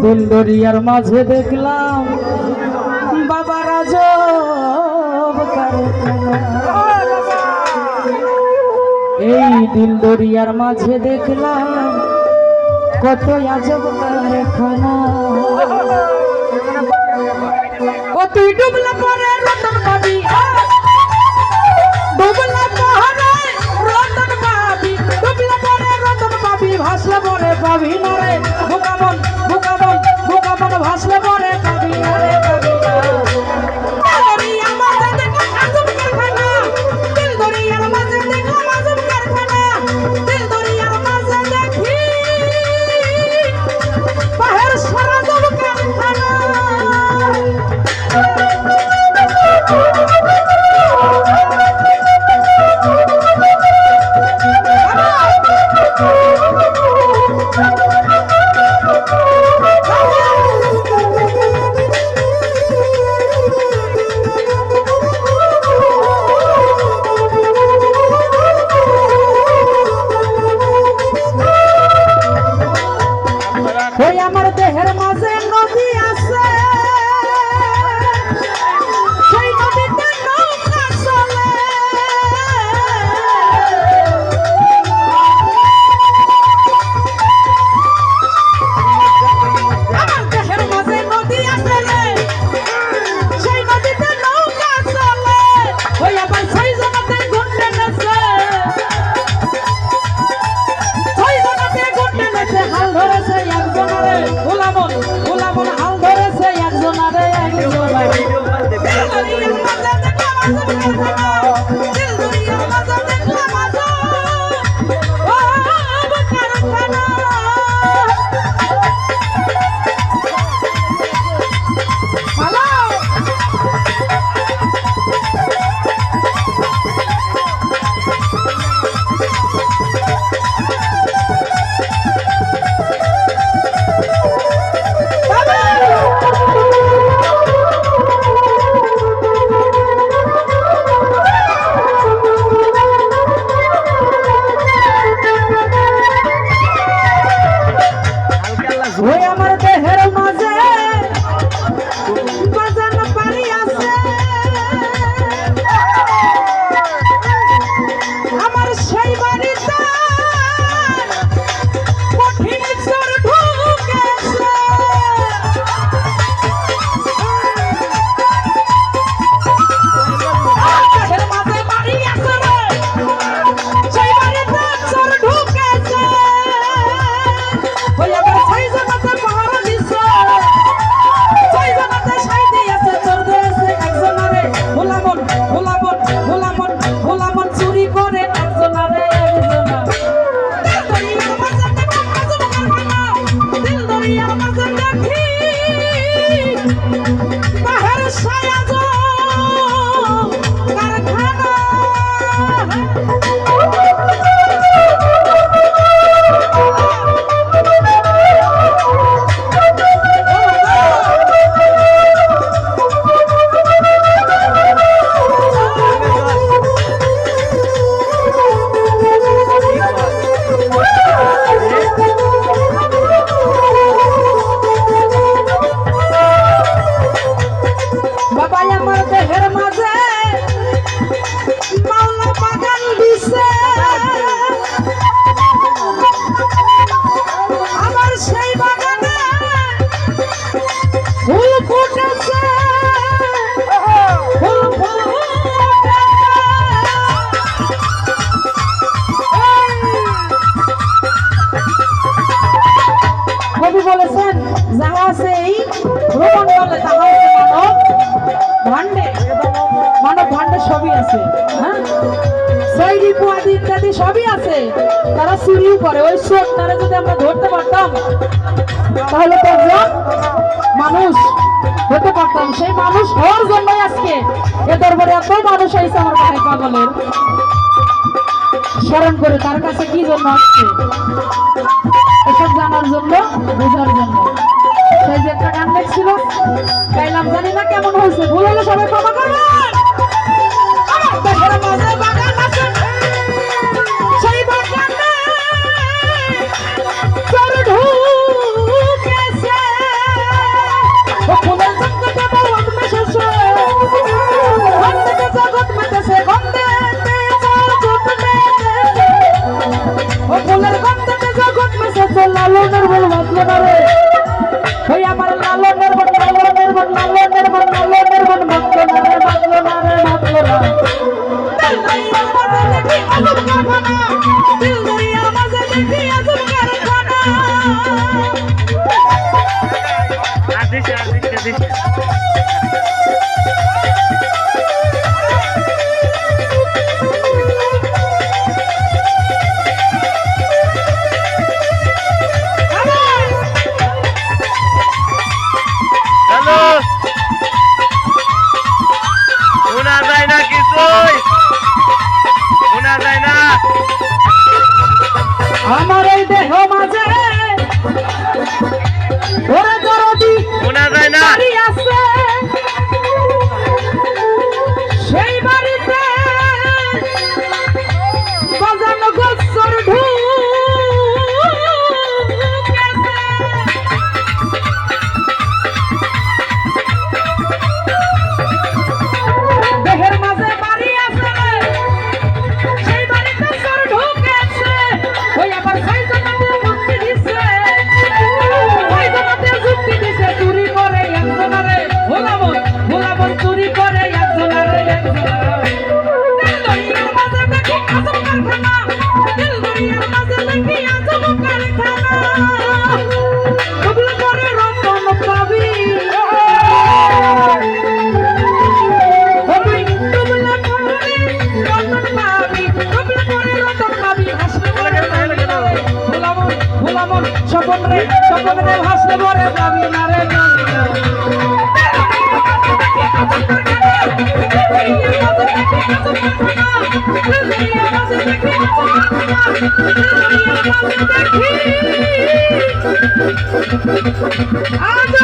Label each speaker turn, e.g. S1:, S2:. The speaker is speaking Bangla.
S1: দিল দরিয়ার মাঝে দেখলাম বাবা রাজব কারখানা। এই দিল দরিয়ার মাঝে দেখলাম কত আজব কারখানা। ও তুই ডুবলা পরে রতন পাবি, ডুবলা পরে রতন পাবি, ডুবলা পরে রতন পাবি, ভাসলে পরে পাবি না রে বোকামন, বোকামন, বোকামন, ভাসলে পরে পাবি না রে, পাবি না। দরিয়ার মাঝে দেখলাম আজব কারখানা, দিল দরিয়ার মাঝে দেখলাম আজব কারখানা, দিল দরিয়ার মাঝে দেখি বাহের সারা আজব কারখানা। ওই আমার দেহের মাঝে নদী আছে, সেই নদীতে নৌকা চলে। আমার দেহের মাঝে নদী আছে রে, সেই নদীতে নৌকা চলে। ওই আমার ছয় জনাতে ঘুরতে নেছে, ছয় জনাতে ঘুরতে নেছে, হাল ধরেছে একজনারে গোলামন, গোলামন হাল ধরেছে একজনারে, একজনারে। দিল দরিয়ার মাঝে দেখলাম আজব কারখানা, দিল দরিয়ার মাঝে দেখলাম আজব কারখানা। ভালো ওই আমার দেহের মাঝে বাজান পানি আছে, আমার সেই বাড়িতে কঠিন চোর ঢুকেছে। দেহের মাঝে বাড়ি আছে রে, সেই বাড়িতে চোর ঢুকেছে। ওই আমার ছয় জনাতে পাহারা দিছে, ছয় জনাতে সাই দিয়েছে, চোর ধরেছে একজনারে গোলামন, গোলামন, গোলামন, গোলামন চুরি করে একজনারে, একজনা। দিল দরিয়ার মাঝে দেখলাম আজব কারখানা, দিল দরিয়ার মাঝে দেখি বাহের সায় আজব কারখানা। বাবা আমার দেহের মাঝে মাওলা বাগান দিছে, আমার সেই বাগানে ফুল ফুটেছে, ফুল ফুটেছে। কবি বলেছেন যাহা আছে এই ভ্রমণ্ডলে তাহা আছে মানব ভাণ্ডে, মানব ভাণ্ডে সবই আছে, হ্যাঁ সেই রিপু আদি ইত্যাদি সবই আছে। তারা চুরিও করে, ওই চোর তারা যদি আমরা ধরতে পারতাম তাহলে তো একজন মানুষ হতে পারতাম। সেই মানুষ হওয়ার জন্যই আজকে এ দরবারে এত মানুষ আইছে আমার ভাই পাগলের স্মরণ করে, তার কাছে কি জন্য আসছে এসব জানার জন্য, বোঝার জন্য। সেই যে একটা গান দেখছিল গাইলাম, জানি না কেমন হয়েছে, ভুল হলে সবাই ক্ষমা করবেন। আমার দেহের মাঝে বাগান আছে, সেই বাগানে চোর ঢুকেছে। লালনের বল বাঁচলো না রে ওই আমার লালনের বল লালনের বল লালনের বল লালনের বল বাঁচলো না রে বাঁচলো না রে বাঁচলো না দিল দরিয়া মাঝে দেখি আজব কারখানা আমার এই দেহ মাঝে ওরে দরদি
S2: শোনা যায় না
S1: বাড়ি আছে সেই বাড়িতে বাজানো গোসর দেহের মাঝে বাড়ি আছে সেই বাড়িতে সর ঢুকেছে ওই আবার ছয়জনাতে মুক্তি দিছে ছয়জনাতে যুক্তি দিছে চুরি করে একজনারে ভোলাবন ভোলাবন চুরি করে একজনারে একজনারে দিল দরিয়ার মাঝে দেখি আজব কারখানা দিল দরিয়ার মাঝে দেখি আজব কারখানা কবুল করে রতন পাবি স্বপন রে ভাসলে বরে যাবি না রে আজ